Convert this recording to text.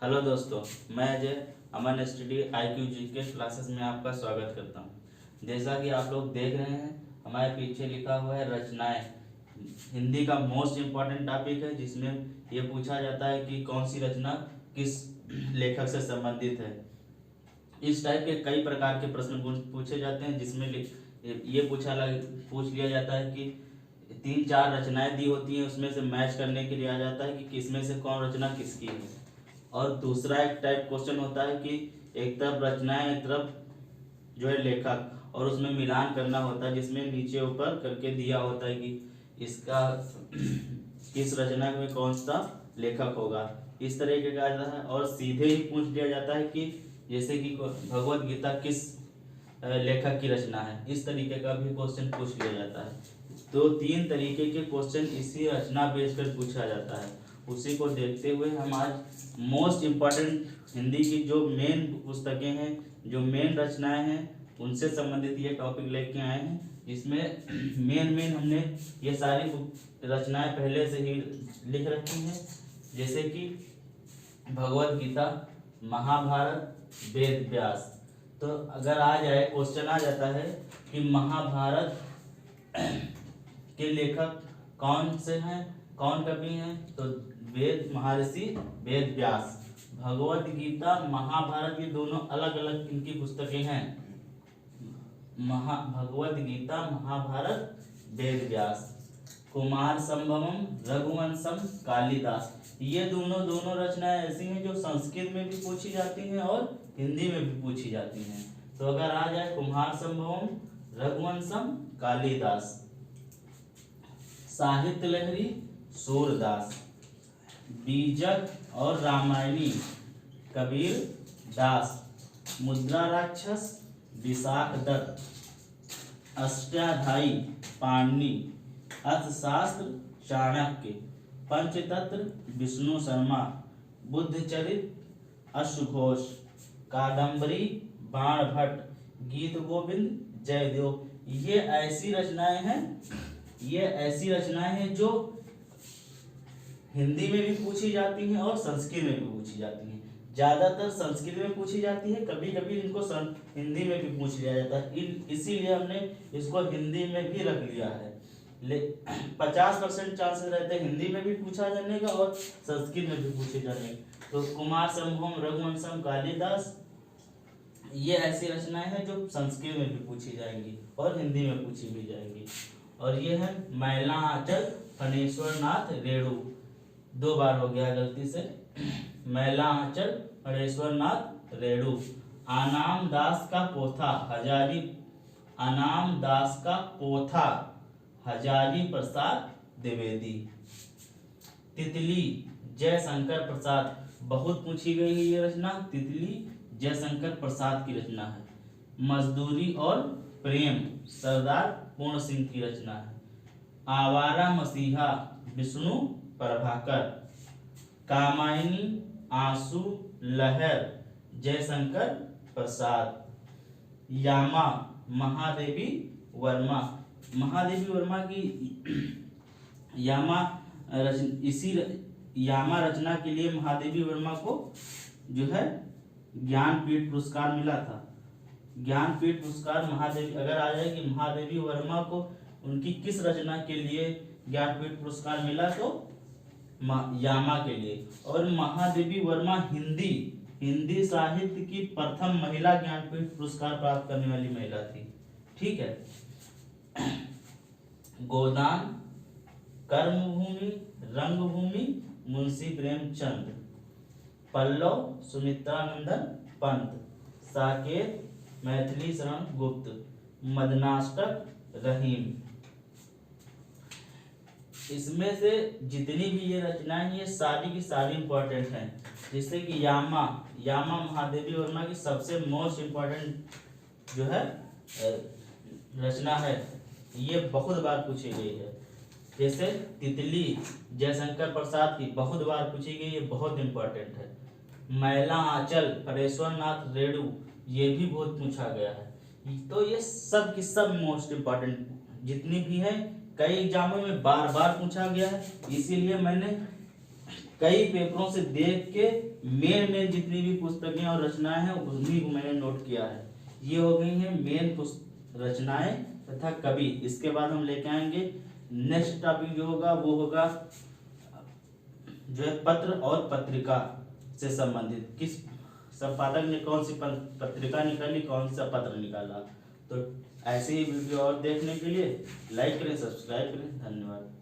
Hello दोस्तों, मैं अजय अमन study IQ GK classes में आपका स्वागत करता हूं। जैसा कि आप लोग देख रहे हैं, हमारे पीछे लिखा हुआ है रचनाएं। हिंदी का मोस्ट इम्पॉर्टेंट टॉपिक है, जिसमें ये पूछा जाता है कि कौन सी रचना किस लेखक से संबंधित है। इस टाइप के कई प्रकार के प्रश्न पूछे जाते हैं, जिसमें ये पूछ लिया जाता है कि 3-4 रचनाएं दी होती हैं, उसमें से मैच करने के लिए आ जाता है कि किसमें से कौन रचना किसकी है। और दूसरा एक टाइप क्वेश्चन होता है कि एक तरफ रचनाएं, एक तरफ जो है लेखक, और उसमें मिलान करना होता है, जिसमें नीचे ऊपर करके दिया होता है कि इसका किस रचना में कौन सा लेखक होगा। इस तरीके का आता है। और सीधे ही पूछ लिया जाता है कि जैसे कि भगवत गीता किस लेखक की रचना है, इस तरीके का भी क्वेश्चन पूछ लिया जाता है। तो 3 तरीके के क्वेश्चन इसी रचना बेस पर पूछा जाता है। उसी को देखते हुए हम आज मोस्ट इम्पॉर्टेंट हिंदी की जो मेन पुस्तकें हैं, जो मेन रचनाएं हैं, उनसे संबंधित ये टॉपिक लेके आए हैं। इसमें मेन हमने ये सारी रचनाएं पहले से ही लिख रखी हैं, जैसे कि भगवत गीता, महाभारत, वेद व्यास। तो अगर आ जाए क्वेश्चन आ जाता है कि महाभारत के लेखक कौन से हैं, कौन कवि हैं, तो वेद महर्षि वेद व्यास। भगवत गीता, महाभारत, ये दोनों अलग अलग इनकी पुस्तकें हैं। भगवत गीता, महाभारत, वेद व्यास। कुमार संभवम, रघुवंशम, कालिदास। ये दोनों रचनाएं ऐसी हैं जो संस्कृत में भी पूछी जाती हैं और हिंदी में भी पूछी जाती हैं। तो अगर आ जाए कुमार संभवम, रघुवंशम, कालिदास। साहित्य लहरी, सूरदास। बीजक और रामायणी, कबीर दास। मुद्रा राक्षस, विशाख दत्त। अष्टाध्यायी, पाणिनि। अर्थशास्त्र, चाणक्य। पंचतंत्र, विष्णु शर्मा। बुद्धचरित, अश्वघोष। कादम्बरी, बाणभट्ट। गीत गोविंद, जयदेव। ये ऐसी रचनाएं हैं जो हिंदी में भी पूछी जाती हैं और संस्कृत में भी पूछी जाती हैं। ज्यादातर संस्कृत में पूछी जाती है, कभी कभी इनको हिंदी में भी पूछ लिया जाता है। इसीलिए हमने इसको हिंदी में भी रख लिया है। 50% चांसेस रहते हैं हिंदी में भी पूछा जाने का और संस्कृत में भी पूछे जाने का। तो कुमार संभवम, रघुवंशम, कालिदास, ये ऐसी रचनाएं हैं जो संस्कृत में भी पूछी जाएंगी और हिंदी में पूछी भी जाएंगी। और ये है मैला आंचल, फणेश्वर नाथ रेणु। 2 बार हो गया गलती से। मैला आंचल, फणेश्वर नाथ रेणु। आनाम दास का पोथा, हजारी प्रसाद द्विवेदी। तितली, जयशंकर प्रसाद। बहुत पूछी गई है ये रचना। तितली जयशंकर प्रसाद की रचना है। मजदूरी और प्रेम, सरदार पूर्ण सिंह की रचना है। आवारा मसीहा, विष्णु प्रभाकर। कामायनी, आंसू लहर, जयशंकर प्रसाद। यामा, महादेवी वर्मा। महादेवी वर्मा की यामा रचना के लिए महादेवी वर्मा को जो है ज्ञानपीठ पुरस्कार मिला था। ज्ञानपीठ पुरस्कार महादेवी, अगर आ जाए कि महादेवी वर्मा को उनकी किस रचना के लिए ज्ञानपीठ पुरस्कार मिला, तो यामा के लिए। और महादेवी वर्मा हिंदी साहित्य की प्रथम महिला ज्ञानपीठ पुरस्कार प्राप्त करने वाली महिला थी। ठीक है। गोदान, कर्मभूमि, रंगभूमि, मुंशी प्रेमचंद। पल्लव, सुमित्रानंदन पंत। साकेत, मैथिली शरण गुप्त। मदनाष्टक, रहीम। इसमें से जितनी भी ये रचनाएं, ये सारी की सारी इंपॉर्टेंट हैं। जैसे कि यामा महादेवी वर्मा की सबसे मोस्ट इम्पोर्टेंट जो है रचना है, ये बहुत बार पूछी गई है। जैसे तितली जयशंकर प्रसाद की बहुत बार पूछी गई, ये बहुत इंपॉर्टेंट है। मैला आंचल, फणेश्वर नाथ रेणु, ये भी बहुत पूछा गया है। तो ये सब की सब मोस्ट इम्पॉर्टेंट जितनी भी है, कई एग्जामों में बार बार पूछा गया है, इसीलिए मैंने कई पेपरों से देख के मेन जितनी भी पुस्तकें और रचनाएं हैं उन्हीं को मैंने नोट किया है। ये हो गई हैं मेन रचनाएं तथा कवि। इसके बाद हम लेके आएंगे नेक्स्ट टॉपिक जो होगा वो होगा जो है पत्र और पत्रिका से संबंधित। किस संपादक ने कौन सी पत्रिका निकाली, कौन सा पत्र निकाला। तो ऐसे ही वीडियो और देखने के लिए लाइक करें, सब्सक्राइब करें। धन्यवाद।